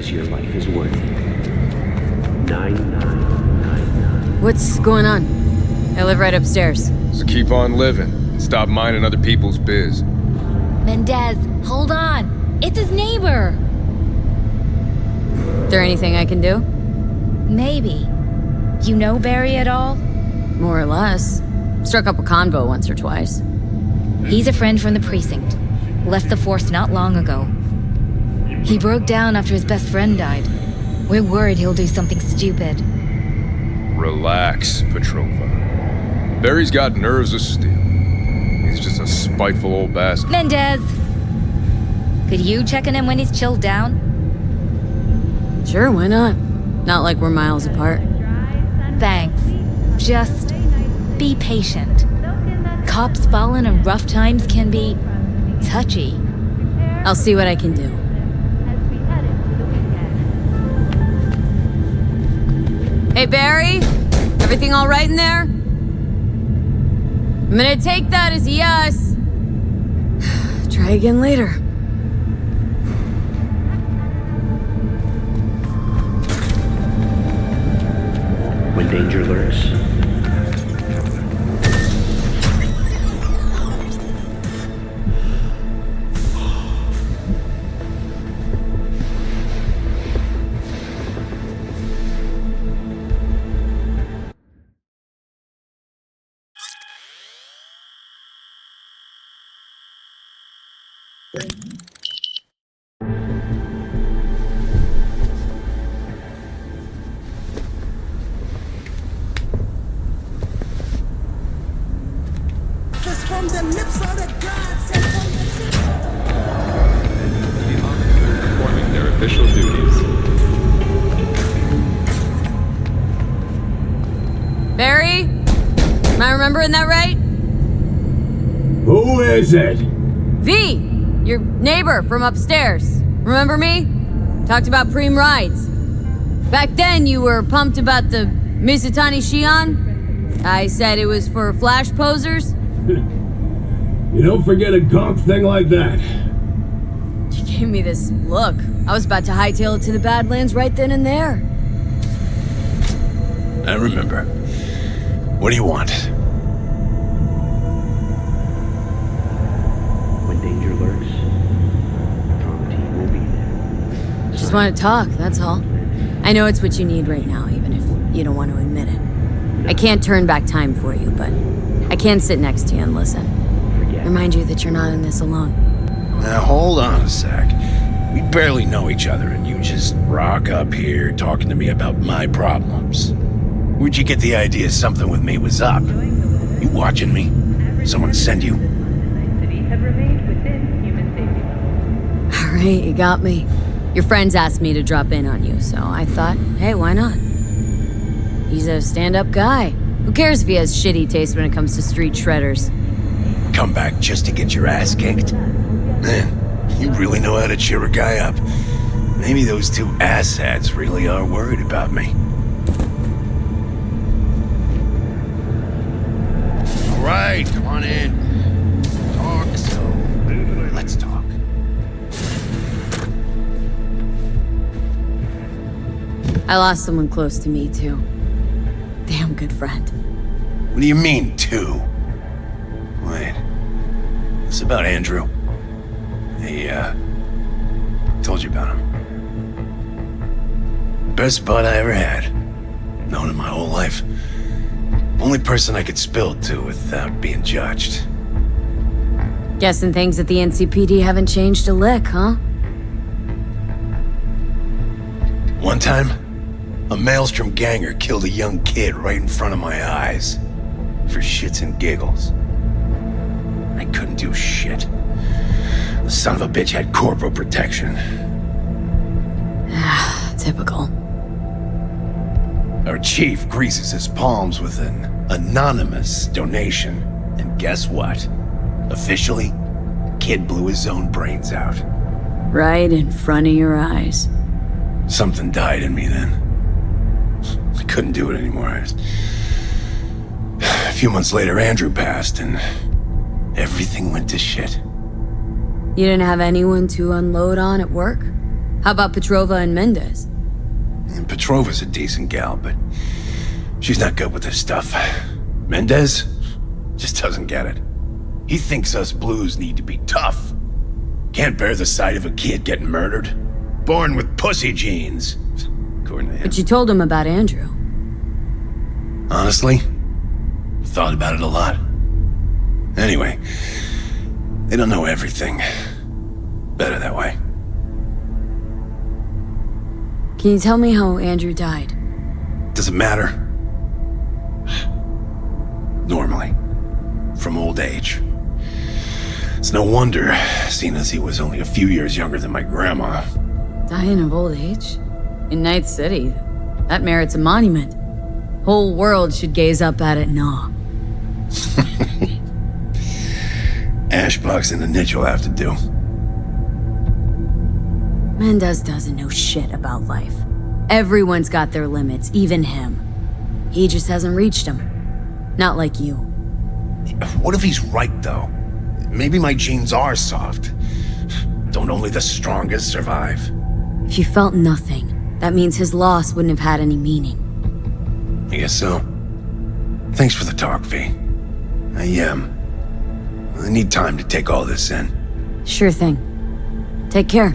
thinks your life is worth it. 9999. What's going on? I live right upstairs. So keep on living and stop minding other people's biz. Mendez, hold on. It's his neighbor. Is there anything I can do? Maybe. You know Barry at all? More or less. Struck up a convo once or twice. He's a friend from the precinct. Left the force not long ago. He broke down after his best friend died. We're worried he'll do something stupid. Relax, Petrova. Barry's got nerves of steel. He's just a spiteful old bastard. Mendez! Could you check on him when he's chilled down? Sure, why not? Not like we're miles apart. Thanks. Just be patient. Cops falling in rough times can be touchy. I'll see what I can do. Hey, Barry? Everything all right in there? I'm gonna take that as a yes. Try again later. When danger lurks, from the lips of the gods and from the tips. The officers performing their official duties. Barry? Am I remembering that right? Who is it? V! Your neighbor from upstairs. Remember me? Talked about preem rides. Back then you were pumped about the Mizutani Shion. I said it was for flash posers. You don't forget a gonk thing like that. You gave me this look. I was about to hightail it to the Badlands right then and there. I remember. What do you want? when danger lurks, our team will be there. Just want to talk, that's all. I know it's what you need right now, even if you don't want to admit it. I can't turn back time for you, but I can sit next to you and listen. Remind you that you're not in this alone. Now hold on a sec. We barely know each other and you just rock up here talking to me about my problems. Where'd you get the idea something with me was up? You watching me? Someone send you? Alright, you got me. Your friends asked me to drop in on you, so I thought, hey, why not? He's a stand-up guy. Who cares if he has shitty taste when it comes to street shredders? Come back just to get your ass kicked? Man, you really know how to cheer a guy up. Maybe those two asshats really are worried about me. All right, come on in. Talk, so let's talk. I lost someone close to me, too. Damn good friend. What do you mean, two? Wait. It's about Andrew. He, told you about him. Best bud I ever had. Known him my whole life. Only person I could spill it to without being judged. Guessing things at the NCPD haven't changed a lick, huh? One time, a Maelstrom ganger killed a young kid right in front of my eyes. For shits and giggles. I couldn't do shit. The son of a bitch had corporal protection. Typical. Our chief greases his palms with an anonymous donation. And guess what? Officially, kid blew his own brains out. Right in front of your eyes. Something died in me then. I couldn't do it anymore. A few months later, Andrew passed, and everything went to shit. You didn't have anyone to unload on at work? How about Petrova and Mendez? And Petrova's a decent gal, but she's not good with this stuff. Mendez just doesn't get it. He thinks us blues need to be tough. Can't bear the sight of a kid getting murdered. Born with pussy genes, according to him. But you told him about Andrew. Honestly, thought about it a lot. Anyway, they don't know everything. Better that way. Can you tell me how Andrew died? Does it matter? Normally. From old age. It's no wonder, seeing as he was only a few years younger than my grandma. Dying of old age? In Night City? That merits a monument. Whole world should gaze up at it in awe. Ashbox and the niche will have to do. Mendez doesn't know shit about life. Everyone's got their limits, even him. He just hasn't reached them. Not like you. What if he's right, though? Maybe my genes are soft. Don't only the strongest survive? If you felt nothing, that means his loss wouldn't have had any meaning. I guess so. Thanks for the talk, V. I need time to take all this in. Sure thing. Take care.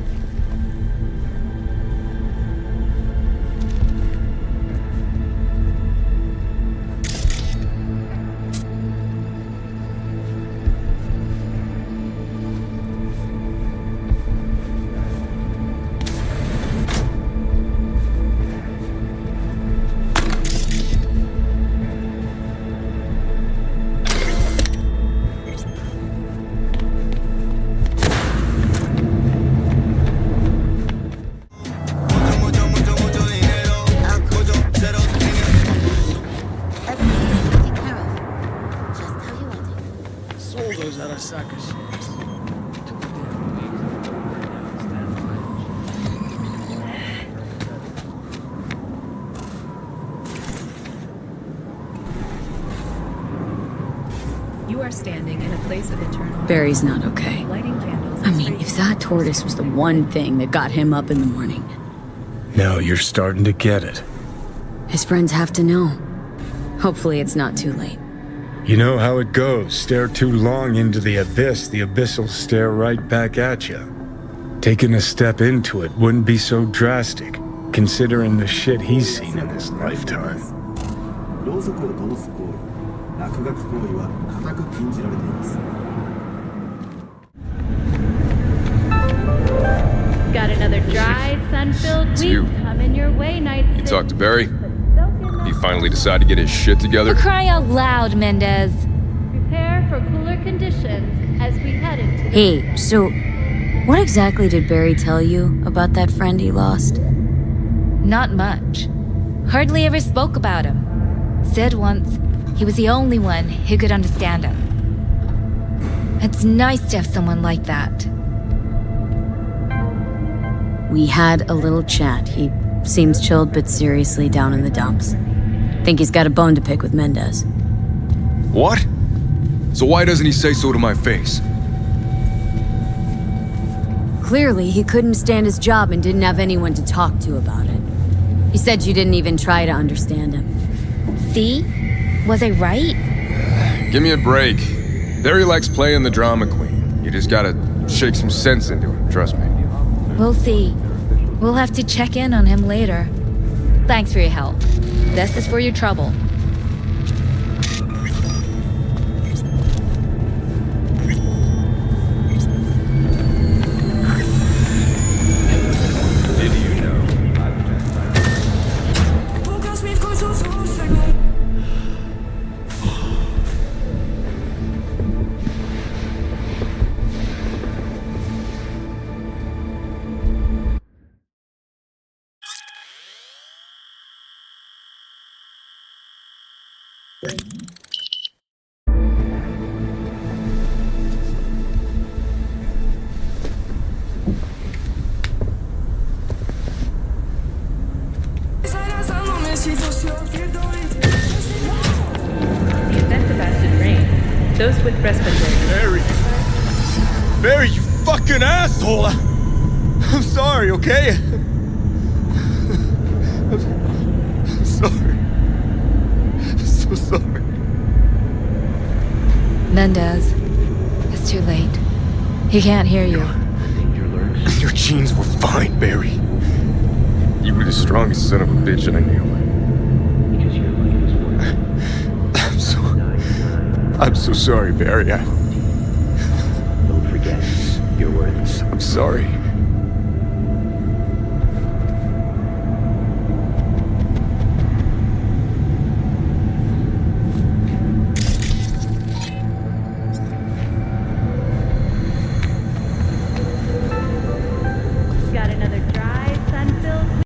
You are standing in a place of eternal. Barry's not okay. Lighting candles. I mean, if that tortoise was the one thing that got him up in the morning. Now you're starting to get it. His friends have to know. Hopefully it's not too late. You know how it goes. Stare too long into the abyss will stare right back at you. Taking a step into it wouldn't be so drastic, considering the shit he's seen in his lifetime. ろうそくを灯す行為、落書き行為は固く禁じられています。 Got another dry, sun-filled It's week you. coming your way, Night City. You talked to Barry? He finally decided to get his shit together? For crying out loud, Mendez. Prepare for cooler conditions as we head into. Hey, so what exactly did Barry tell you about that friend he lost? Not much. Hardly ever spoke about him. Said once he was the only one who could understand him. It's nice to have someone like that. We had a little chat. He seems chilled but seriously down in the dumps. Think he's got a bone to pick with Mendez. What? So why doesn't he say so to my face? Clearly, he couldn't stand his job and didn't have anyone to talk to about it. He said you didn't even try to understand him. See? Was I right? Give me a break. Barry likes playing the drama queen. You just gotta shake some sense into him, trust me. We'll see. We'll have to check in on him later. Thanks for your help. This is for your trouble. Did you know The effects of acid rain. Those with respiratory. Barry! Barry, you fucking asshole! I'm sorry, okay? I'm sorry. I'm so sorry. Mendez, it's too late. He can't hear you. Your genes were fine, Barry. You were the strongest son of a bitch I knew. I'm so sorry, Barry. Don't forget, you're worthless. I'm sorry.